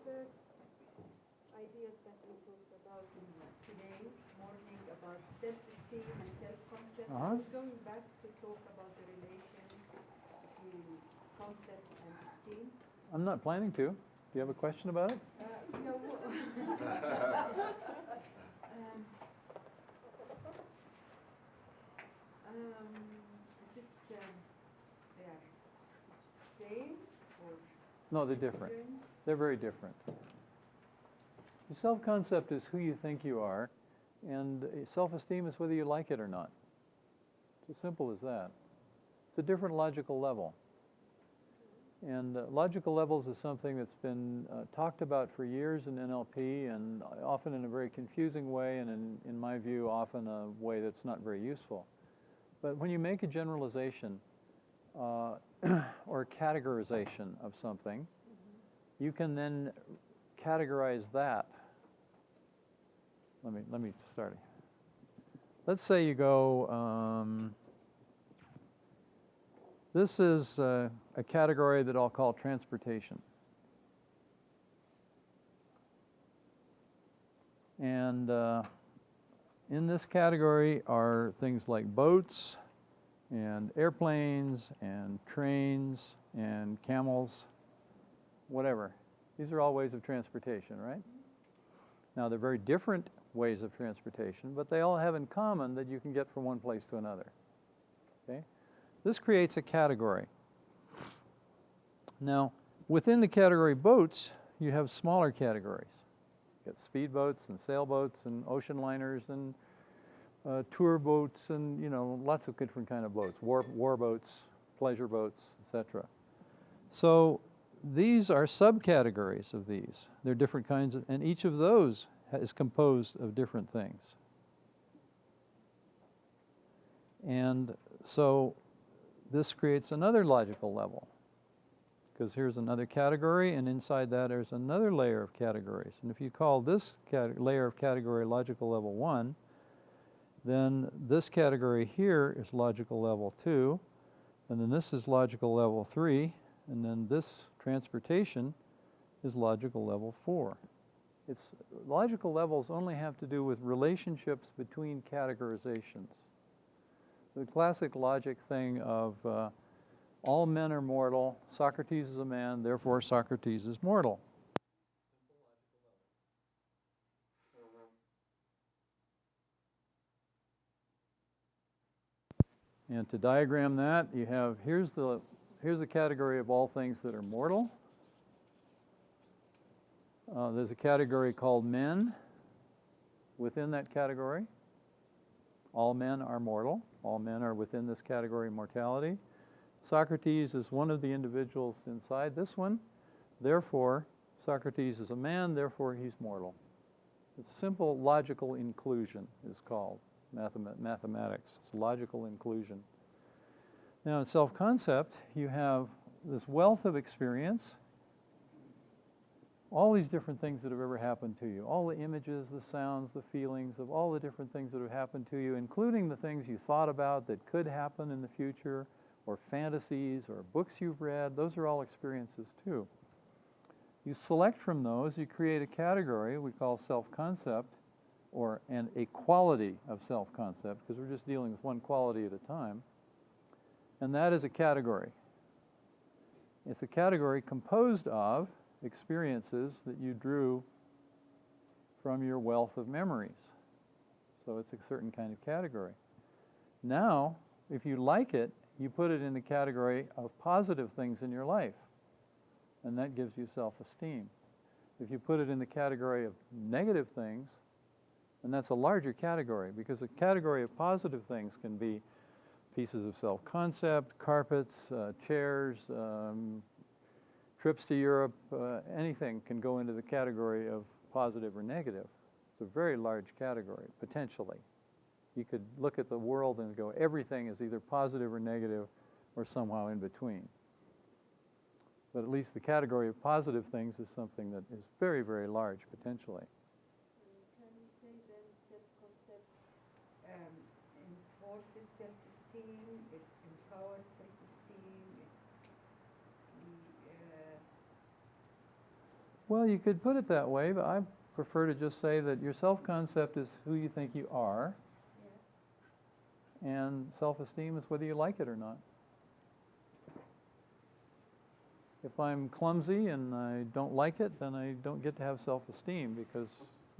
first ideas that we talked about today morning about self-esteem and self-concept. I was going back to talk about the relation between concept and esteem. I'm not planning to. Do you have a question about it? No. Is it they are same or No, they're different. They're very different. The self-concept is who you think you are, and self-esteem is whether you like it or not. It's as simple as that. It's a different logical level. And logical levels is something that's been talked about for years in NLP, and often in a very confusing way, and in my view, often a way that's not very useful. But when you make a generalization or categorization of something, you can then categorize that. Let me start. Let's say you go, this is a category that I'll call transportation. And in this category are things like boats and airplanes and trains and camels, whatever. These are all ways of transportation, right? Now, they're very different ways of transportation, but they all have in common that you can get from one place to another. Okay? This creates a category. Now, within the category boats, you have smaller categories. You got speedboats and sailboats and ocean liners and tour boats and, you know, lots of different kind of boats, war boats, pleasure boats, etc. So these are subcategories of these. They're different kinds of, and each of those is composed of different things. And so this creates another logical level, because here's another category, and inside that there's another layer of categories. And if you call this layer of category logical level 1, then this category here is logical level 2, and then this is logical level 3, and then this transportation is logical level 4. It's logical levels only have to do with relationships between categorizations. The classic logic thing of all men are mortal, Socrates is a man, therefore Socrates is mortal. And to diagram that, you have, here's a category of all things that are mortal. There's a category called men within that category. All men are mortal. All men are within this category of mortality. Socrates is one of the individuals inside this one. Therefore, Socrates is a man, therefore he's mortal. It's simple logical inclusion is called mathematics. It's logical inclusion. Now in self-concept, you have this wealth of experience, all these different things that have ever happened to you, all the images, the sounds, the feelings of all the different things that have happened to you, including the things you thought about that could happen in the future, or fantasies, or books you've read. Those are all experiences too. You select from those, you create a category we call self-concept, and a quality of self-concept, because we're just dealing with one quality at a time, and that is a category. It's a category composed of experiences that you drew from your wealth of memories. So it's a certain kind of category. Now, if you like it, you put it in the category of positive things in your life, and that gives you self-esteem. If you put it in the category of negative things, and that's a larger category, because a category of positive things can be pieces of self-concept, carpets, chairs, trips to Europe, anything can go into the category of positive or negative. It's a very large category, potentially. You could look at the world and go, everything is either positive or negative or somehow in between. But at least the category of positive things is something that is very, very large, potentially. Can we say then self-concept enforces self-esteem, it empowers self-esteem, Well, you could put it that way, but I prefer to just say that your self-concept is who you think you are, and self-esteem is whether you like it or not. If I'm clumsy and I don't like it, then I don't get to have self-esteem because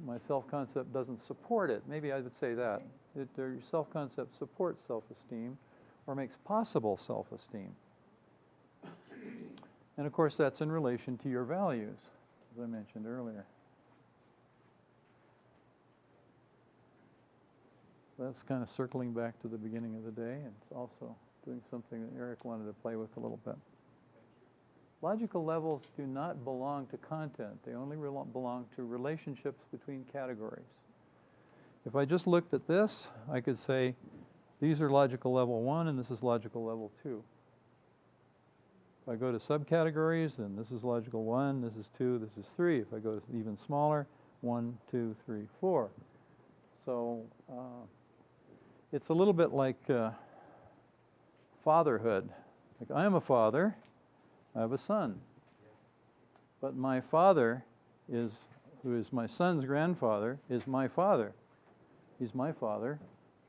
my self-concept doesn't support it. Maybe I would say that. Your self-concept supports self-esteem or makes possible self-esteem. And of course, that's in relation to your values, as I mentioned earlier. So that's kind of circling back to the beginning of the day, and it's also doing something that Eric wanted to play with a little bit. Logical levels do not belong to content. They only belong to relationships between categories. If I just looked at this, I could say, these are logical level 1 and this is logical level 2. If I go to subcategories, then this is logical 1, this is 2, this is 3. If I go to even smaller, 1, 2, 3, 4. So it's a little bit like fatherhood. Like, I am a father, I have a son. But my father who is my son's grandfather, is my father. He's my father,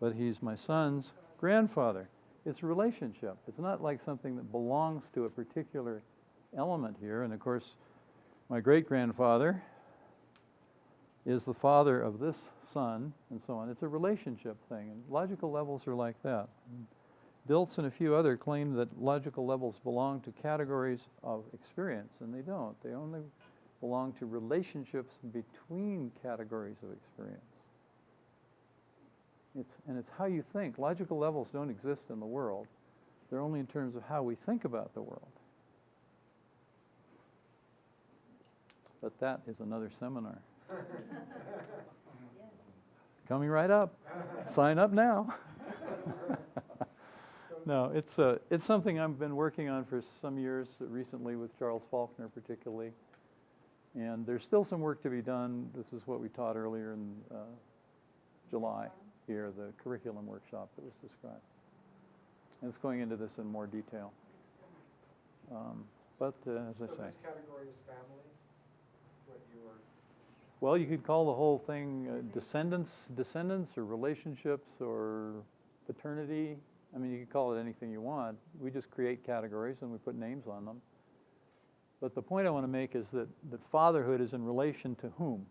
but he's my son's grandfather. It's a relationship. It's not like something that belongs to a particular element here. And of course, my great-grandfather is the father of this son, and so on. It's a relationship thing, and logical levels are like that. Dilts and a few other claim that logical levels belong to categories of experience, and they don't. They only belong to relationships between categories of experience. It's how you think. Logical levels don't exist in the world. They're only in terms of how we think about the world. But that is another seminar. Coming right up. Sign up now. No, it's something I've been working on for some years, recently with Charles Faulkner particularly. And there's still some work to be done. This is what we taught earlier in July here, the curriculum workshop that was described. And it's going into this in more detail. But as I say. So this category is family? What you were... Well, you could call the whole thing descendants or relationships or paternity. I mean, you could call it anything you want. We just create categories and we put names on them. But the point I want to make is that fatherhood is in relation to whom?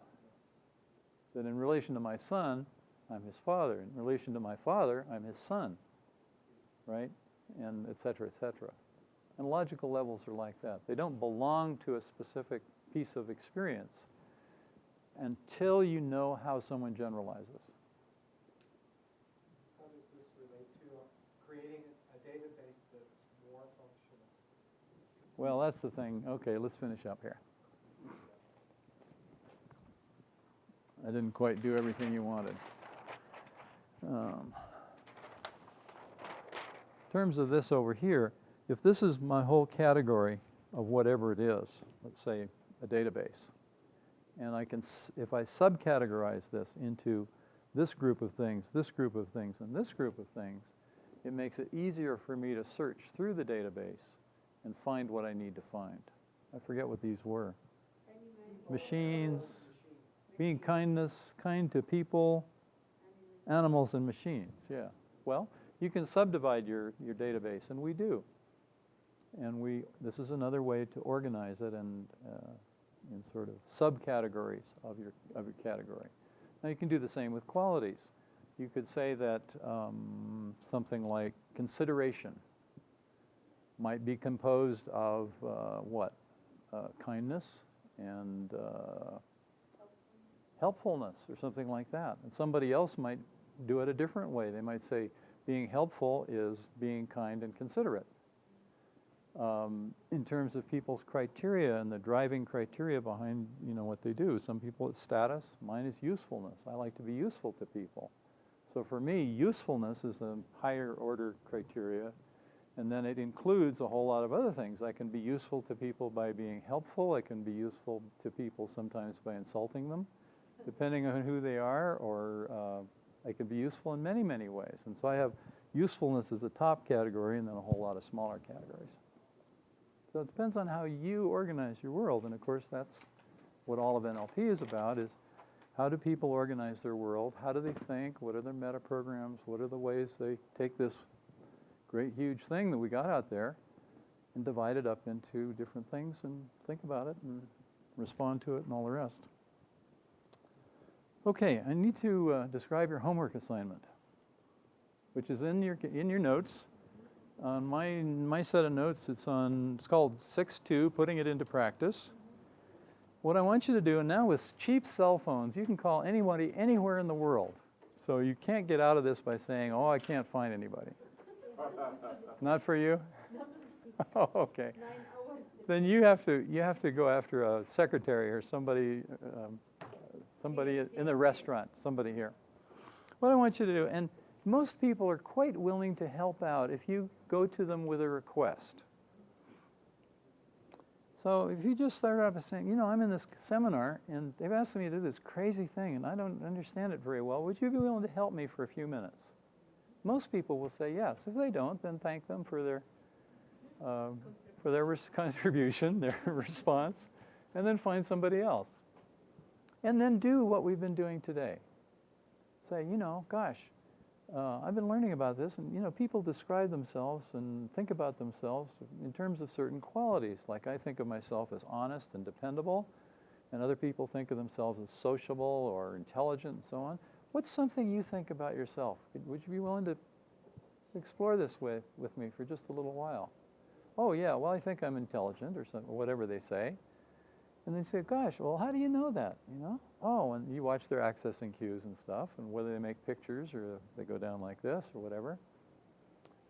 That in relation to my son, I'm his father. In relation to my father, I'm his son. Right? And et cetera, et cetera. And logical levels are like that. They don't belong to a specific piece of experience until you know how someone generalizes. How does this relate to creating a database that's more functional? Well, that's the thing. Okay, let's finish up here. I didn't quite do everything you wanted. In terms of this over here, if this is my whole category of whatever it is, let's say a database, and if I subcategorize this into this group of things, this group of things, and this group of things, it makes it easier for me to search through the database and find what I need to find. I forget what these were. Machines, being kind to people, animals and machines, yeah. Well, you can subdivide your database, and we do. And this is another way to organize it and in sort of subcategories of your category. Now you can do the same with qualities. You could say that something like consideration might be composed of kindness and helpfulness or something like that. And somebody else might do it a different way. They might say being helpful is being kind and considerate. In terms of people's criteria and the driving criteria behind what they do. Some people it's status, mine is usefulness. I like to be useful to people. So for me, usefulness is a higher order criteria, and then it includes a whole lot of other things. I can be useful to people by being helpful. I can be useful to people sometimes by insulting them, depending on who they are, or I can be useful in many, many ways. And so I have usefulness as the top category and then a whole lot of smaller categories. So it depends on how you organize your world, and of course that's what all of NLP is about is how do people organize their world? How do they think? What are their meta programs? What are the ways they take this great huge thing that we got out there and divide it up into different things and think about it and respond to it and all the rest. Okay, I need to describe your homework assignment, which is in your notes. On my set of notes, it's called 6.2, Putting It Into Practice. What I want you to do, and now with cheap cell phones, you can call anybody anywhere in the world. So you can't get out of this by saying, oh, I can't find anybody. Not for you? Oh, okay. 9 hours. Then you have to go after a secretary or somebody in the restaurant, somebody here. What I want you to do, and most people are quite willing to help out if you go to them with a request. So if you just start off by saying, you know, I'm in this seminar and they've asked me to do this crazy thing and I don't understand it very well, would you be willing to help me for a few minutes? Most people will say yes. If they don't, then thank them for their contribution, their response, and then find somebody else. And then do what we've been doing today. Say, you know, gosh, I've been learning about this, and you know, people describe themselves and think about themselves in terms of certain qualities. Like I think of myself as honest and dependable, and other people think of themselves as sociable or intelligent and so on. What's something you think about yourself? Would you be willing to explore this with me for just a little while? Oh yeah, well I think I'm intelligent or whatever they say. And then you say, gosh, well how do you know that? You know? Oh, and you watch their accessing cues and stuff, and whether they make pictures or they go down like this or whatever.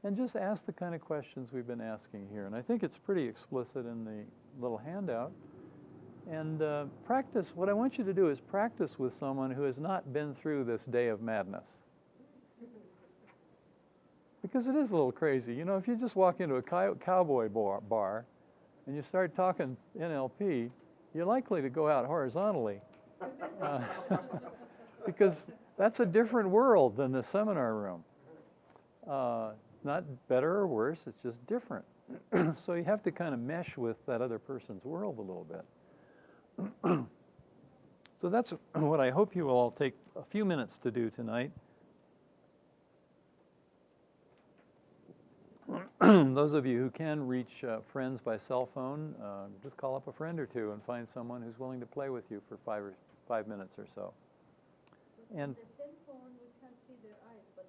And just ask the kind of questions we've been asking here. And I think it's pretty explicit in the little handout. And practice, what I want you to do is practice with someone who has not been through this day of madness. Because it is a little crazy. You know, if you just walk into a cowboy bar and you start talking NLP, you're likely to go out horizontally. Because that's a different world than the seminar room. Not better or worse, it's just different. So you have to kind of mesh with that other person's world a little bit. So that's what I hope you will all take a few minutes to do tonight. Those of you who can reach friends by cell phone, just call up a friend or two and find someone who's willing to play with you for 5 minutes or so. And the cell phone, we can't see their eyes, but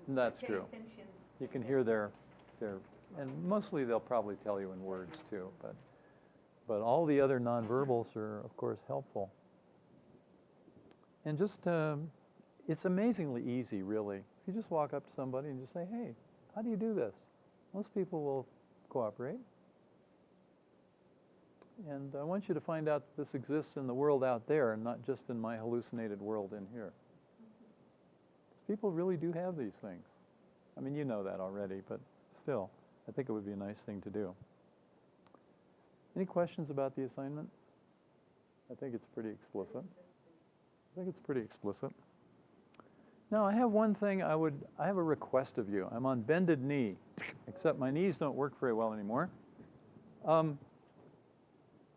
we that's pay true. attention. You can hear their, and mostly they'll probably tell you in words too, but all the other nonverbals are, of course, helpful. And just, it's amazingly easy, really. If you just walk up to somebody and just say, hey, how do you do this? Most people will cooperate. And I want you to find out that this exists in the world out there and not just in my hallucinated world in here. People really do have these things. I mean, you know that already, but still, I think it would be a nice thing to do. Any questions about the assignment? I think it's pretty explicit. Now, I have one thing I have a request of you. I'm on bended knee, except my knees don't work very well anymore.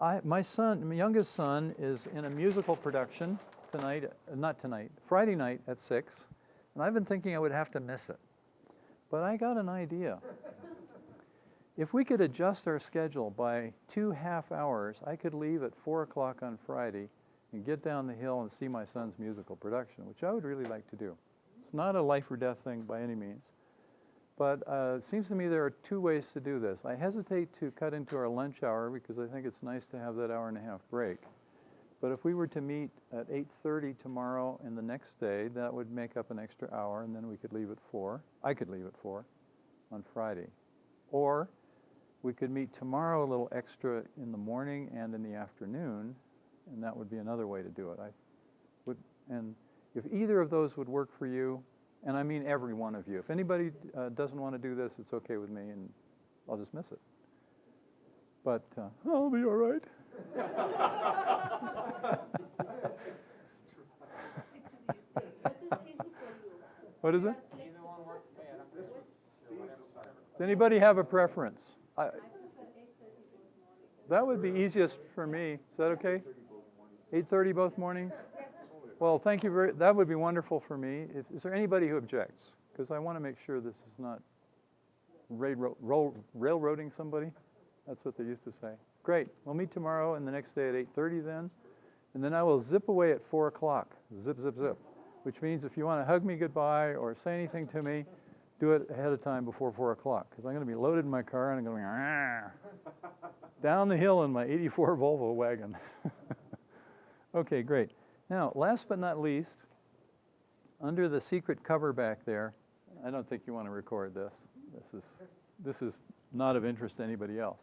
My youngest son is in a musical production Friday night at 6, and I've been thinking I would have to miss it. But I got an idea. If we could adjust our schedule by 2 half hours, I could leave at 4 o'clock on Friday and get down the hill and see my son's musical production, which I would really like to do. It's not a life or death thing by any means. But it seems to me there are 2 ways to do this. I hesitate to cut into our lunch hour because I think it's nice to have that hour and a half break. But if we were to meet at 8:30 tomorrow and the next day, that would make up an extra hour, and then we could leave at 4. I could leave at 4 on Friday. Or we could meet tomorrow a little extra in the morning and in the afternoon, and that would be another way to do it. And if either of those would work for you, and I mean every one of you, if anybody doesn't want to do this, it's okay with me, and I'll just miss it. But I'll be all right. What is it? Does anybody have a preference? That would be easiest for me. Is that okay? 8:30 both mornings? Well, thank you very, that would be wonderful for me. Is there anybody who objects? Because I want to make sure this is not railroading somebody. That's what they used to say. Great. We'll meet tomorrow and the next day at 8:30 then. And then I will zip away at 4 o'clock. Zip, zip, zip. Which means if you want to hug me goodbye or say anything to me, do it ahead of time before 4 o'clock. Because I'm going to be loaded in my car and I'm going down the hill in my 84 Volvo wagon. Okay, great. Now, last but not least, under the secret cover back there, I don't think you want to record this. This is not of interest to anybody else.